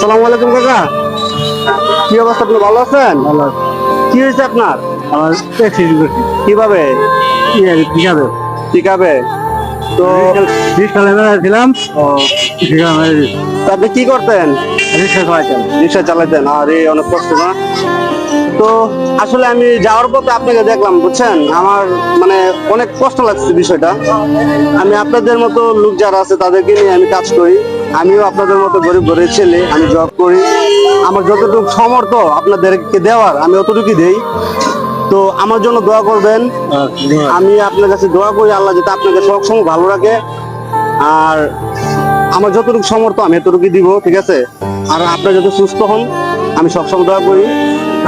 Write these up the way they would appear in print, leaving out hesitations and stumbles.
আসসালামু আলাইকুম কাকা, কি অবস্থা? আপনি ভালো আছেন? ভালো আছে। কি হয়েছে আপনার? আমার অ্যাক্সিডেন্ট করছি। কিভাবে? কিভাবে? ঠিকাবে তো রিক্সা ছিলাম। ও, রিক্সা তো আপনি কি করতেন? চালাইতাম। রিক্সা চালাতেন? আরে অনেক কষ্ট না? তো আসলে আমি যাওয়ার পথে আপনাকে দেখলাম, বুঝছেন, আমার মানে অনেক কষ্ট লাগছে বিষয়টা। আমি আপনাদের মতো লোক যারা আছে তাদেরকে নিয়ে আমি কাজ করি। আমিও আপনাদের মতো গরিব ঘরের ছেলে, আমি জব করি। আমার যতটুকু সামর্থ্য আপনাদেরকে দেওয়ার আমি অতটুকুই দেই। তো আমার জন্য দোয়া করবেন। আমি আপনার কাছে দোয়া করি আল্লাহ যাতে আপনাকে সবসময় ভালো রাখে। আর আমার যতটুকু সামর্থ্য আমি এতটুকুই দিব, ঠিক আছে? আর আপনারা যত সুস্থ হন আমি সবসময় দোয়া করি।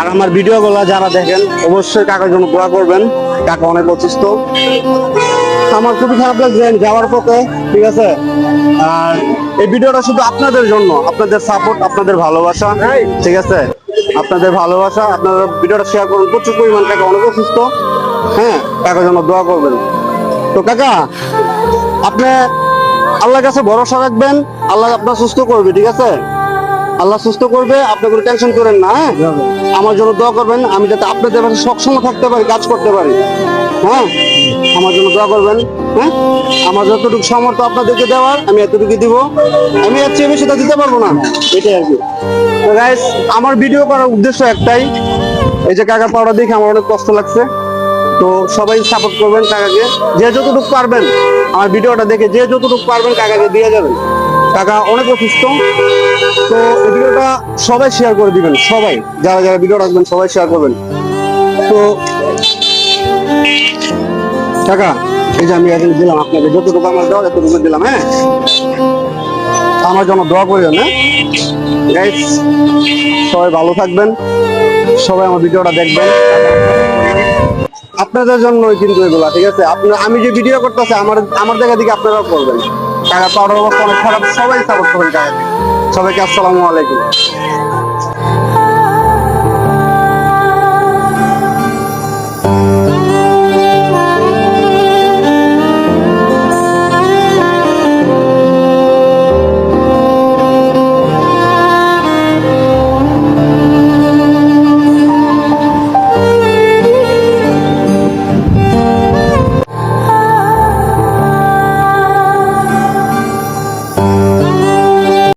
আর আমার ভিডিওগুলো যারা দেখেন অবশ্যই কাকার জন্য দোয়া করবেন। কাকা অনেক অসুস্থ। আমার খুবই খারাপ লাগছে আমি যাওয়ার পথে, ঠিক আছে? আর এই ভিডিওটা শুধু আপনাদের জন্য, আপনাদের সাপোর্ট, আপনাদের ভালোবাসা, ঠিক আছে? আপনাদের ভালোবাসা, আপনারা ভিডিওটা শেয়ার করুন প্রচুর পরিমাণ। কাকা অনেক অসুস্থ, হ্যাঁ, কাকার জন্য দোয়া করবেন। তো কাকা, আপনি আল্লাহর কাছে ভরসা রাখবেন, আল্লাহ আপনার সুস্থ করবে, ঠিক আছে? আল্লাহ সুস্থ করবে, আপনি কোনো টেনশন করেন না, হ্যাঁ? আমার জন্য দোয়া করবেন, আমি যাতে আপনাদের পাশে সবসময় থাকতে পারি, কাজ করতে পারি, হ্যাঁ? আমার জন্য দোয়া করবেন, হ্যাঁ? আমার যতটুকু সামর্থ্য আপনাদেরকে দেওয়ার আমি এতটুকু দিব। আমি এর চেয়ে বেশি তা দিতে পারবো না, এটাই আর কি। তো গাইস, আমার ভিডিও করার উদ্দেশ্য একটাই, এই যে কাকা পাওয়া দেখে আমার অনেক কষ্ট লাগছে। তো সবাই সাপোর্ট করবেন কাকাকে, যে যতটুকু পারবেন। আমার ভিডিওটা দেখে যে যতটুকু পারবেন কাকাকে দিয়ে যাবেন। কাকা অনেক অসুস্থ। তো এই ভিডিওটা সবাই শেয়ার করে দিবেন, সবাই যারা যারা ভিডিও রাখবেন সবাই শেয়ার করবেন। তো কাকা, এই যে আমি এখন দিলাম আপনাকে যতটুকু আমার দেওয়া এতটুকু দিলাম, হ্যাঁ? আমার জন্য দোয়া করিও না গাইস। সবাই ভালো থাকবেন, সবাই আমার ভিডিওটা দেখবেন। আপনাদের জন্যই কিন্তু এগুলা, ঠিক আছে? আপনার আমি যে ভিডিও করতেছি আমার আমার জায়গা থেকে আপনারাও করবেন। কাকা পাওয়ার অবস্থা অনেক খারাপ, সবাই সাপোর্ট করবেন কাকাকে। সবাইকে আসসালামু আলাইকুম।